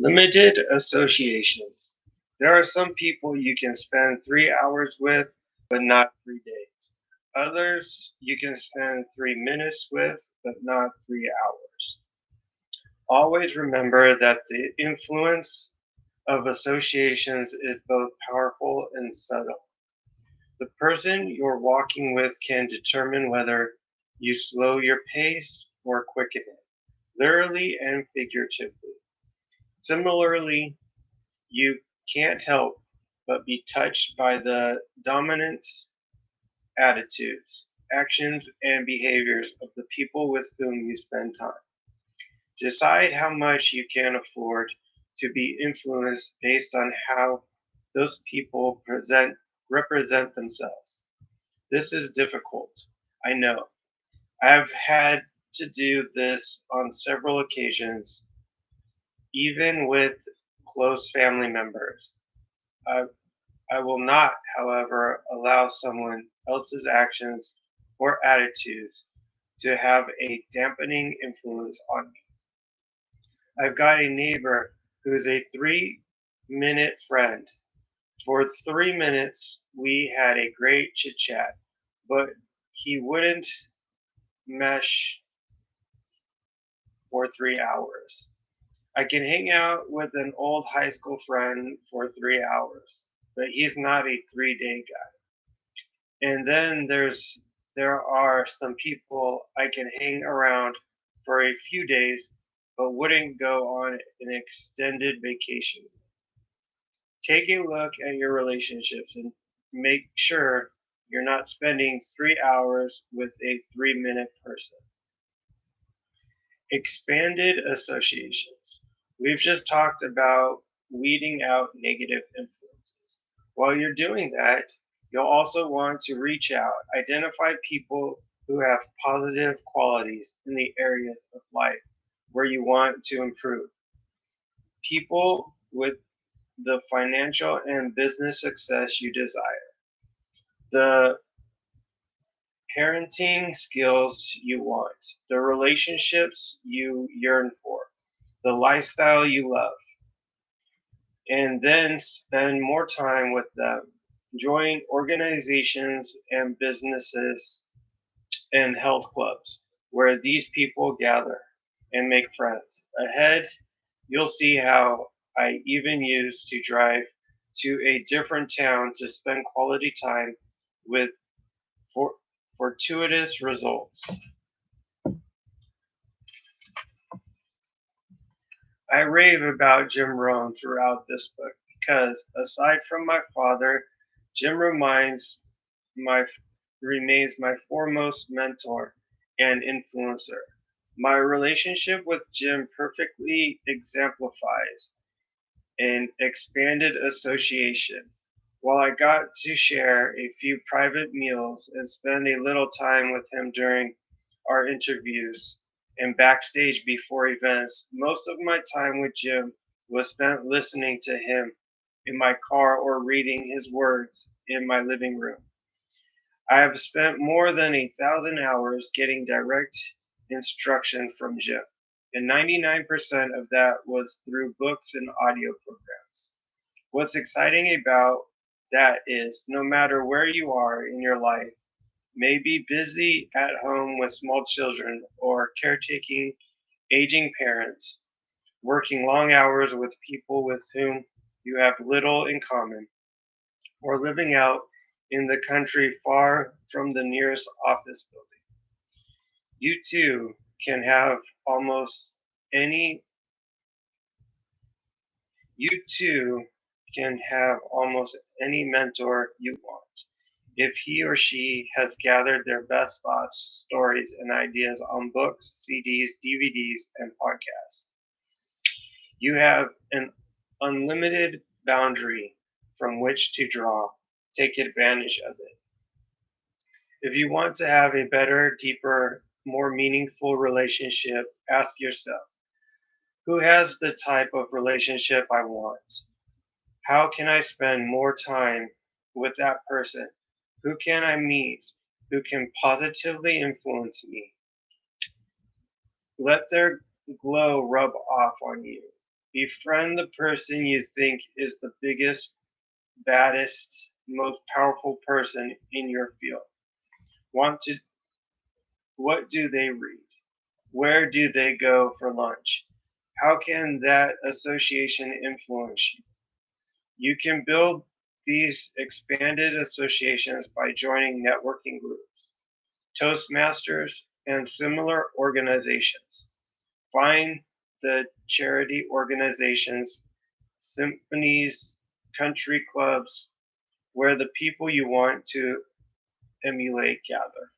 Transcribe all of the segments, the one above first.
Limited associations. There are some people you can spend 3 hours with, but not 3 days. Others you can spend 3 minutes with, but not 3 hours. Always remember that the influence of associations is both powerful and subtle. The person you're walking with can determine whether you slow your pace or quicken it, literally and figuratively. Similarly, you can't help but be touched by the dominant attitudes, actions, and behaviors of the people with whom you spend time. Decide how much you can afford to be influenced based on how those people represent themselves. This is difficult, I know. I've had to do this on several occasions, even with close family members. I I will not, however, allow someone else's actions or attitudes to have a dampening influence on me. I've got a neighbor who's a 3 minute friend. For 3 minutes, we had a great chit chat, but he wouldn't mesh for 3 hours. I can hang out with an old high school friend for 3 hours, but he's not a 3 day guy. And then there are some people I can hang around for a few days, but wouldn't go on an extended vacation. Take a look at your relationships and make sure you're not spending 3 hours with a 3 minute person. Expanded associations. We've just talked about weeding out negative influences. While you're doing that, you'll also want to reach out, identify people who have positive qualities in the areas of life where you want to improve. People with the financial and business success you desire, the parenting skills you want, the relationships you yearn for, the lifestyle you love, and then spend more time with them. Join organizations and businesses and health clubs where these people gather and make friends. Ahead, you'll see how I even used to drive to a different town to spend quality time with for, fortuitous results. I rave about Jim Rohn throughout this book because, aside from my father, Jim my remains my foremost mentor and influencer. My relationship with Jim perfectly exemplifies an expanded association. While I got to share a few private meals and spend a little time with him during our interviews and backstage before events, most of my time with Jim was spent listening to him in my car or reading his words in my living room. I have spent more than 1,000 hours getting direct instruction from Jim, and 99% of that was through books and audio programs. What's exciting about that is no matter where you are in your life, maybe busy at home with small children or caretaking aging parents, working long hours with people with whom you have little in common, or living out in the country far from the nearest office building. You too can have almost any you too can have almost any mentor you want if he or she has gathered their best thoughts, stories, and ideas on books, CDs, DVDs, and podcasts. You have an unlimited boundary from which to draw. Take advantage of it. If you want to have a better, deeper, more meaningful relationship, ask yourself, who has the type of relationship I want? How can I spend more time with that person? Who can I meet who can positively influence me? Let their glow rub off on you. Befriend the person you think is the biggest, baddest, most powerful person in your field. Want to What do they read? Where do they go for lunch? How can that association influence you? You can build these expanded associations by joining networking groups, Toastmasters, and similar organizations. Find the charity organizations, symphonies, country clubs, where the people you want to emulate gather.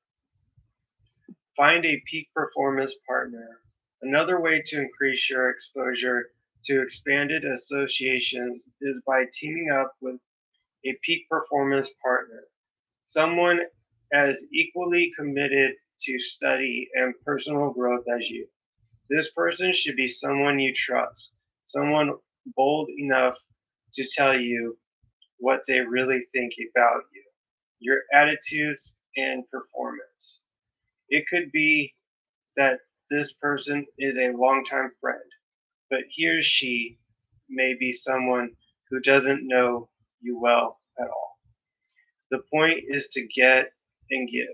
Find a peak performance partner. Another way to increase your exposure to expanded associations is by teaming up with a peak performance partner, someone as equally committed to study and personal growth as you. This person should be someone you trust, someone bold enough to tell you what they really think about you, your attitudes and performance. It could be that this person is a longtime friend, but he or she may be someone who doesn't know you well at all. The point is to get and give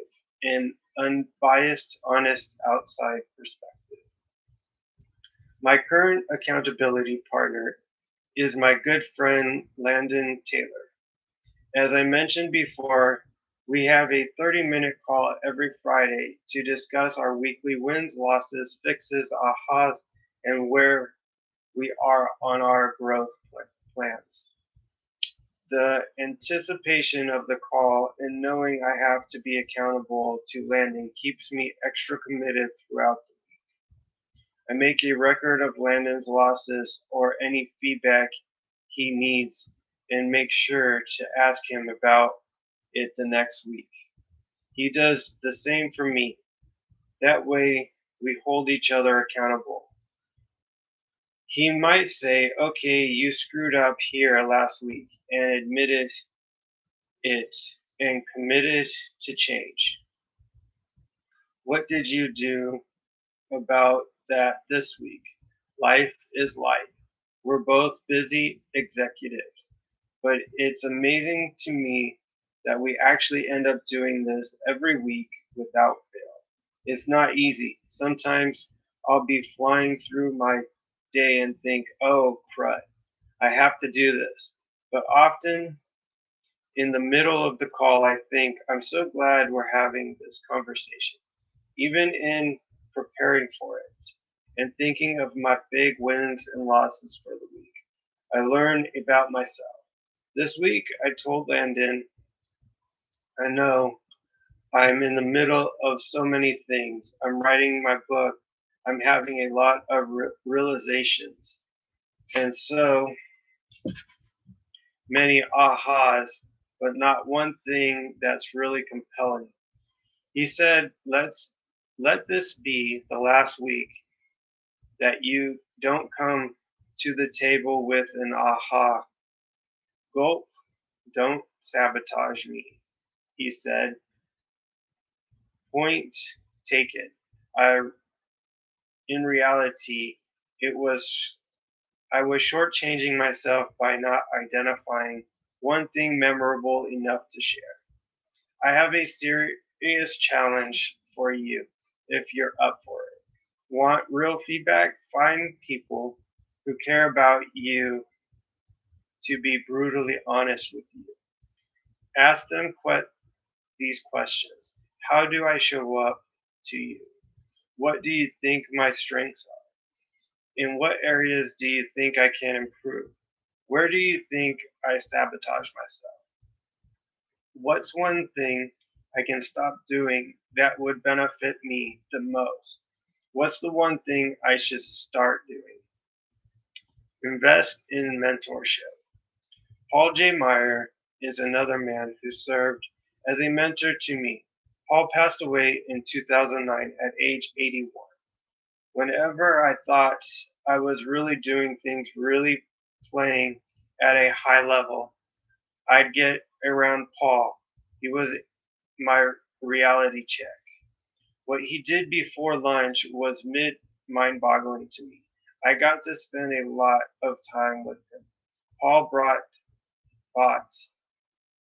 an unbiased, honest outside perspective. My current accountability partner is my good friend Landon Taylor. As I mentioned before, we have a 30-minute call every Friday to discuss our weekly wins, losses, fixes, ahas, and where we are on our growth plans. The anticipation of the call and knowing I have to be accountable to Landon keeps me extra committed throughout the week. I make a record of Landon's losses or any feedback he needs and make sure to ask him about it the next week. He does the same for me. That way we hold each other accountable. He might say, okay, you screwed up here last week, and admitted it and committed to change. What did you do about that this week? Life is life. We're both busy executives, but it's amazing to me that we actually end up doing this every week without fail. It's not easy. Sometimes I'll be flying through my day and think, oh, crud, I have to do this. But often in the middle of the call, I think, I'm so glad we're having this conversation. Even in preparing for it and thinking of my big wins and losses for the week, I learn about myself. This week, I told Landon, I know I'm in the middle of so many things. I'm writing my book. I'm having a lot of realizations. And so many ahas, but not one thing that's really compelling. He said, let this be the last week that you don't come to the table with an aha. Gulp, don't sabotage me, he said. Point taken. In reality, I was shortchanging myself by not identifying one thing memorable enough to share. I have a serious challenge for you if you're up for it. Want real feedback? Find people who care about you to be brutally honest with you. Ask them these questions. How do I show up to you? What do you think my strengths are? In what areas do you think I can improve? Where do you think I sabotage myself? What's one thing I can stop doing that would benefit me the most? What's the one thing I should start doing? Invest in mentorship. Paul J. Meyer is another man who served as a mentor to me. Paul passed away in 2009 at age 81. Whenever I thought I was really doing things, really playing at a high level, I'd get around Paul. He was my reality check. What he did before lunch was mind boggling to me. I got to spend a lot of time with him. Paul bought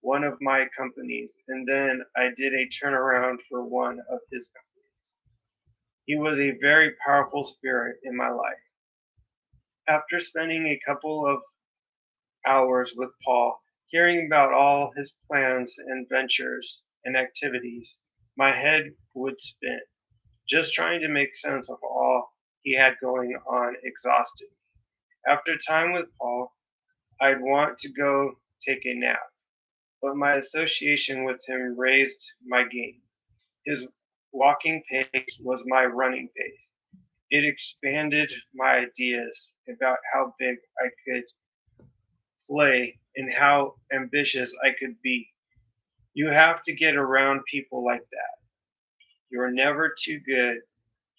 one of my companies, and then I did a turnaround for one of his companies. He was a very powerful spirit in my life. After spending a couple of hours with Paul, hearing about all his plans and ventures and activities, my head would spin. Just trying to make sense of all he had going on exhausted me. After time with Paul, I'd want to go take a nap, but my association with him raised my game. His walking pace was my running pace. It expanded my ideas about how big I could play and how ambitious I could be. You have to get around people like that. You're never too good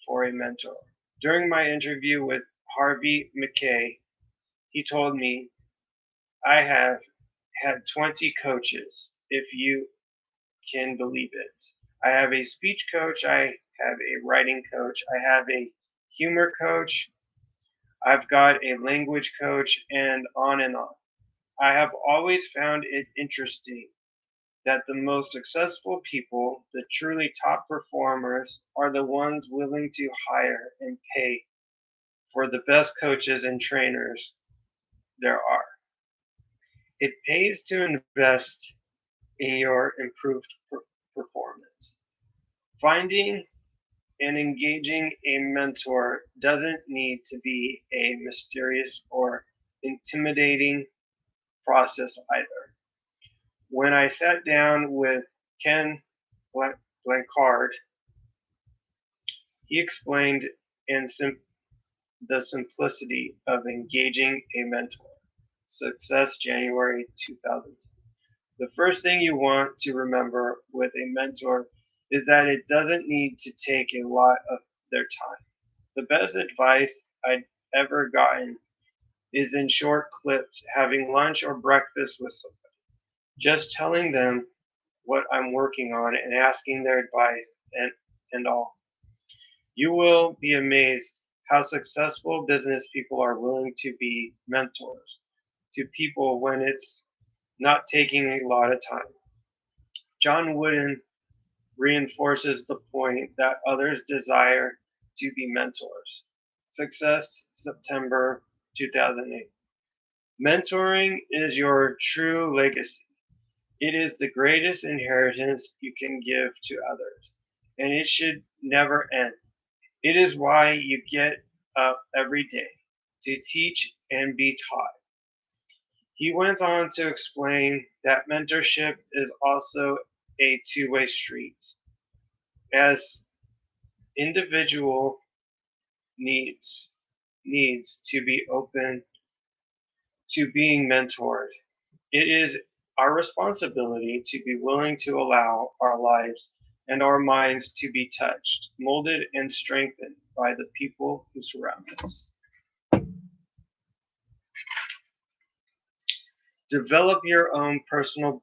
for a mentor. During my interview with Harvey McKay, he told me, I have had 20 coaches, if you can believe it. I have a speech coach, I have a writing coach, I have a humor coach, I've got a language coach, and on and on. I have always found it interesting that the most successful people, the truly top performers, are the ones willing to hire and pay for the best coaches and trainers there are. It pays to invest in your improved performance. Finding and engaging a mentor doesn't need to be a mysterious or intimidating process either. When I sat down with Ken Blanchard, he explained in the simplicity of engaging a mentor. Success, January 2010. The first thing you want to remember with a mentor is that it doesn't need to take a lot of their time. The best advice I'd ever gotten is in short clips, having lunch or breakfast with somebody, just telling them what I'm working on and asking their advice and all. You will be amazed how successful business people are willing to be mentors to people when it's not taking a lot of time. John Wooden reinforces the point that others desire to be mentors. Success, September 2008. Mentoring is your true legacy. It is the greatest inheritance you can give to others, and it should never end. It is why you get up every day to teach and be taught. He went on to explain that mentorship is also a two-way street, as individual needs to be open to being mentored. It is our responsibility to be willing to allow our lives and our minds to be touched, molded, and strengthened by the people who surround us. Develop your own personal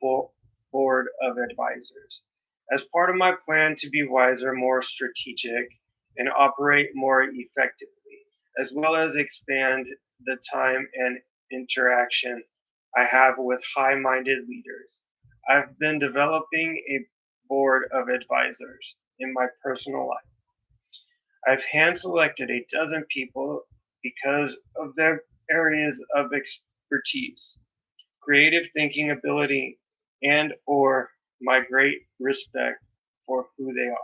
board of advisors. As part of my plan to be wiser, more strategic, and operate more effectively, as well as expand the time and interaction I have with high minded leaders, I've been developing a board of advisors in my personal life. I've hand selected a dozen people because of their areas of expertise, creative thinking ability, and or my great respect for who they are.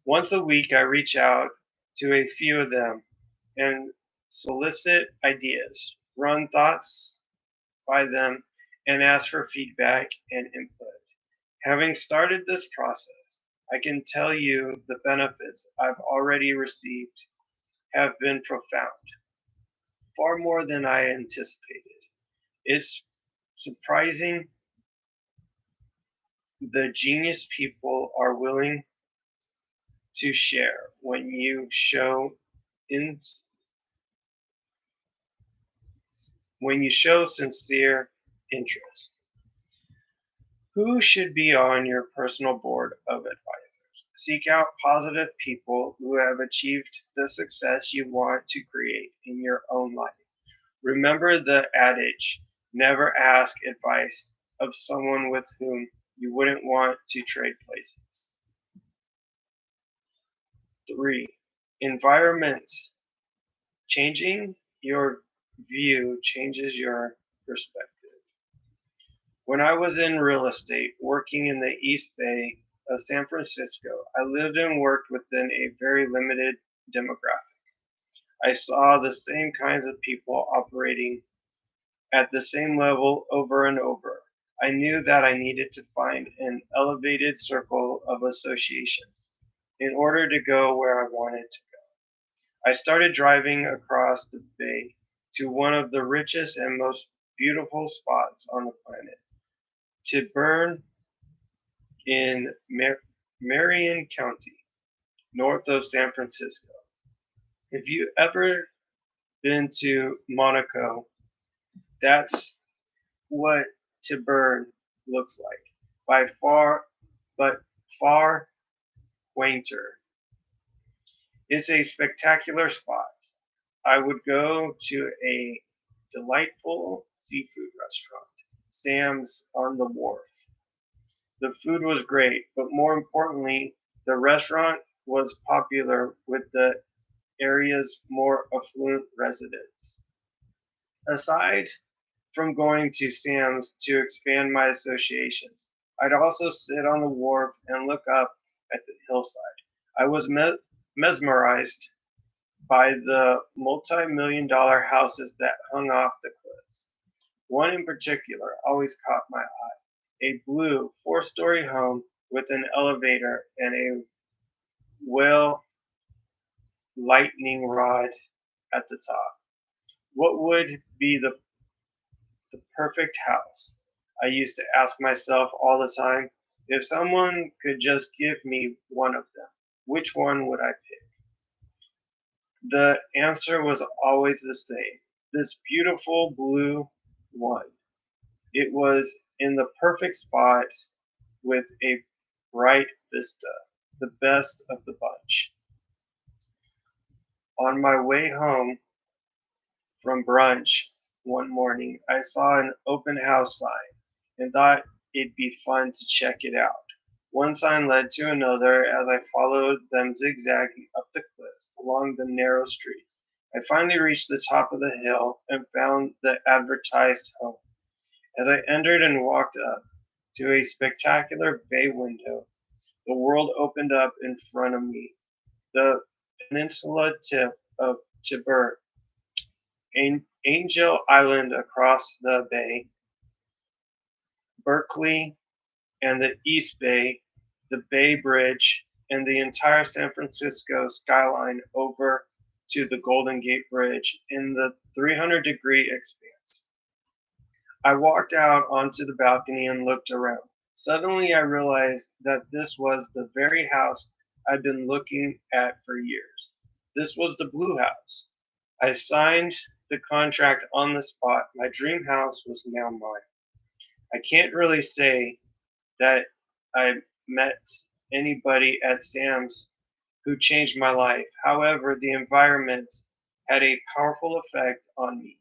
Once a week I reach out to a few of them and solicit ideas, run thoughts by them, and ask for feedback and input. Having started this process, I can tell you the benefits I've already received have been profound, far more than I anticipated. It's surprising the genius people are willing to share in when you show sincere interest. Who should be on your personal board of advisors? Seek out positive people who have achieved the success you want to create your own life. Remember the adage, never ask advice of someone with whom you wouldn't want to trade places. 3. Environments. Changing your view changes your perspective. When I was in real estate, working in the East Bay of San Francisco, I lived and worked within a very limited demographic. I saw the same kinds of people operating at the same level over and over. I knew that I needed to find an elevated circle of associations in order to go where I wanted to go. I started driving across the bay to one of the richest and most beautiful spots on the planet, Tiburon in Marion County, north of San Francisco. If you've ever been to Monaco, that's what Tiburon looks like. By far, but far quainter. It's a spectacular spot. I would go to a delightful seafood restaurant, Sam's on the Wharf. The food was great, but more importantly, the restaurant was popular with the area's more affluent residents. Aside from going to Sam's to expand my associations, I'd also sit on the wharf and look up at the hillside. I was mesmerized by the multi-million-dollar houses that hung off the cliffs. One in particular always caught my eye, a blue four-story home with an elevator and a whale lightning rod at the top. What would be the perfect house? I used to ask myself all the time. If someone could just give me one of them, which one would I pick? The answer was always the same. This beautiful blue one. It was in the perfect spot with a bright vista, the best of the bunch. On my way home from brunch one morning, I saw an open house sign and thought it'd be fun to check it out. One sign led to another as I followed them zigzagging up the cliffs along the narrow streets. I finally reached the top of the hill and found the advertised home. As I entered and walked up to a spectacular bay window, the world opened up in front of me. The peninsula tip of Tiburon, Angel Island across the bay, Berkeley and the East Bay, the Bay Bridge, and the entire San Francisco skyline over to the Golden Gate Bridge in the 300-degree expanse. I walked out onto the balcony and looked around. Suddenly I realized that this was the very house I'd been looking at for years. This was the Blue House. I signed the contract on the spot. My dream house was now mine. I can't really say that I met anybody at Sam's who changed my life. However, the environment had a powerful effect on me.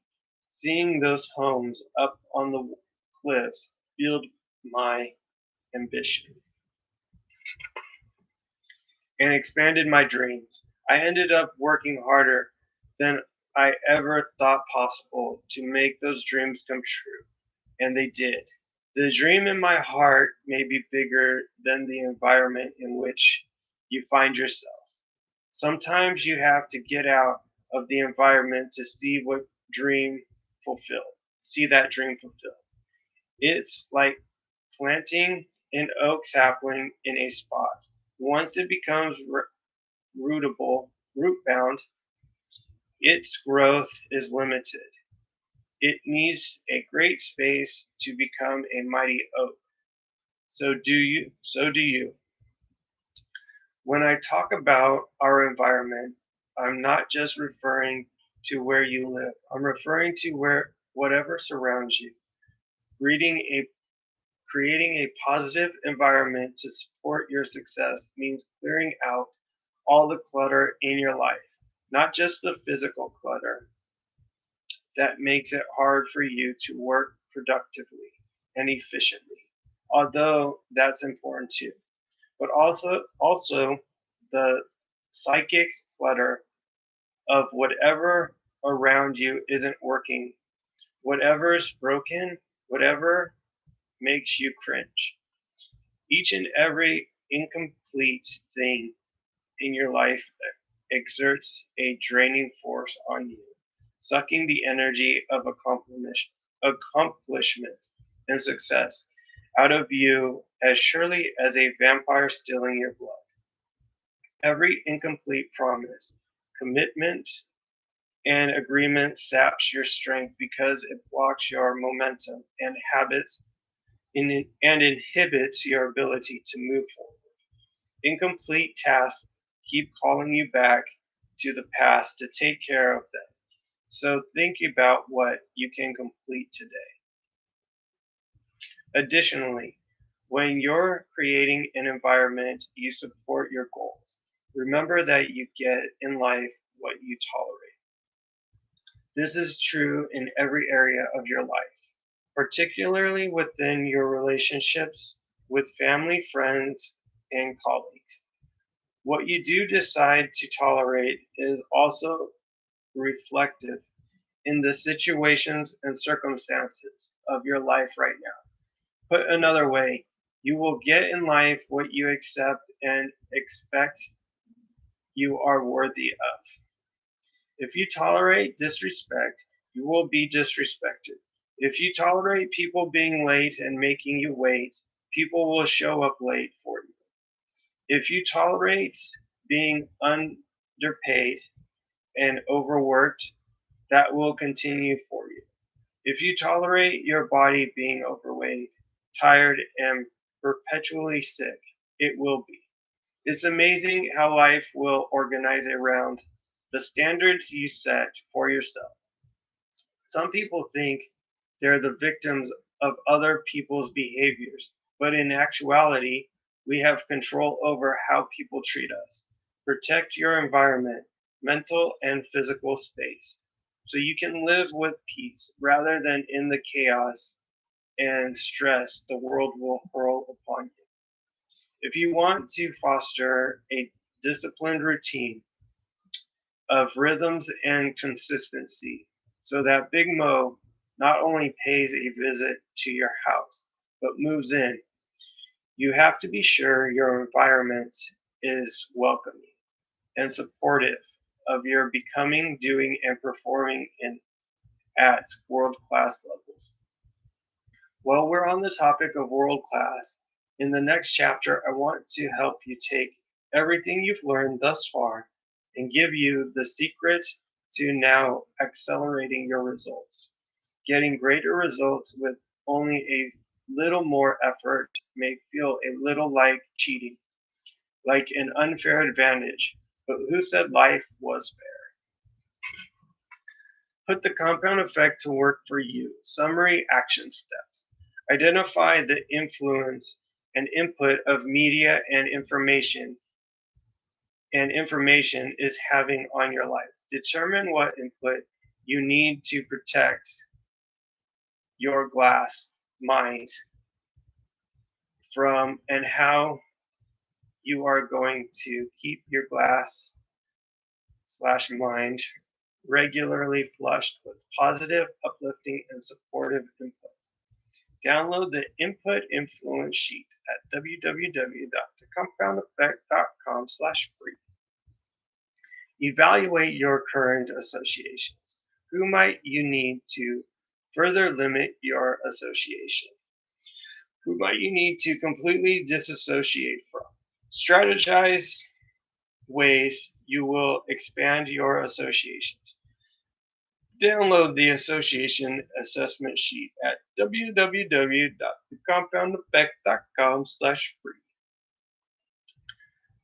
Seeing those homes up on the cliffs fueled my ambition and expanded my dreams. I ended up working harder than I ever thought possible to make those dreams come true, and they did. The dream in my heart may be bigger than the environment in which you find yourself. Sometimes you have to get out of the environment to see what dream fulfilled. See that dream fulfilled. It's like planting an oak sapling in a spot. Once it becomes root bound, its growth is limited. It needs a great space to become a mighty oak. So do you. When I talk about our environment, I'm not just referring to where you live. I'm referring to whatever surrounds you. Creating a positive environment to support your success means clearing out all the clutter in your life, not just the physical clutter, that makes it hard for you to work productively and efficiently. Although that's important too. But also the psychic clutter of whatever around you isn't working, whatever's broken, whatever makes you cringe. Each and every incomplete thing in your life exerts a draining force on you, sucking the energy of accomplishment and success out of you as surely as a vampire stealing your blood. Every incomplete promise, commitment, and agreement saps your strength because it blocks your momentum and and inhibits your ability to move forward. Incomplete tasks keep calling you back to the past to take care of them. So think about what you can complete today. Additionally, when you're creating an environment you support your goals, remember that you get in life what you tolerate. This is true in every area of your life, particularly within your relationships with family, friends, and colleagues. What you do decide to tolerate is also reflective in the situations and circumstances of your life right now. Put another way, you will get in life what you accept and expect you are worthy of. If you tolerate disrespect, you will be disrespected. If you tolerate people being late and making you wait, people will show up late for you. If you tolerate being underpaid and overworked, that will continue for you. If you tolerate your body being overweight, tired, and perpetually sick, it will be. It's amazing how life will organize around the standards you set for yourself. Some people think they're the victims of other people's behaviors, but in actuality, we have control over how people treat us. Protect your environment, mental and physical space, so you can live with peace rather than in the chaos and stress the world will hurl upon you. If you want to foster a disciplined routine of rhythms and consistency, so that Big Mo not only pays a visit to your house, but moves in, you have to be sure your environment is welcoming and supportive of your becoming, doing, and performing at world class levels. While we're on the topic of world class, in the next chapter, I want to help you take everything you've learned thus far and give you the secret to now accelerating your results. Getting greater results with only a little more effort may feel a little like cheating, like an unfair advantage, but who said life was fair? Put the compound effect to work for you. Summary action steps. Identify the influence and input of media and information is having on your life. Determine what input you need to protect your glass mind from and how you are going to keep your glass slash mind regularly flushed with positive, uplifting, and supportive input. Download the Input Influence Sheet at www.thecompoundeffect.com/free. Evaluate your current associations. Who might you need to further limit your association? Who might you need to completely disassociate from? Strategize ways you will expand your associations. Download the association assessment sheet at www.thecompoundeffect.com/free.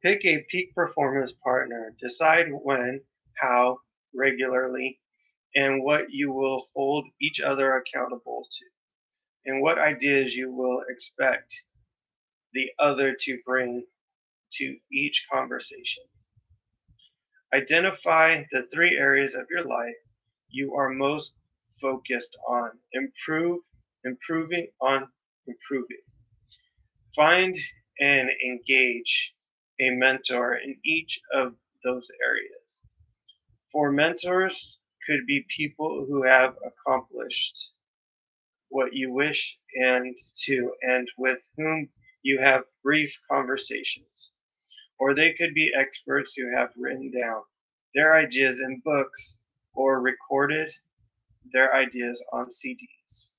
Pick a peak performance partner. Decide when, how, regularly, and what you will hold each other accountable to, and what ideas you will expect the other to bring to each conversation. Identify the 3 areas of your life you are most focused on improving. Find and engage a mentor in each of those areas. For mentors could be people who have accomplished what you wish and with whom you have brief conversations. Or they could be experts who have written down their ideas in books or recorded their ideas on CDs.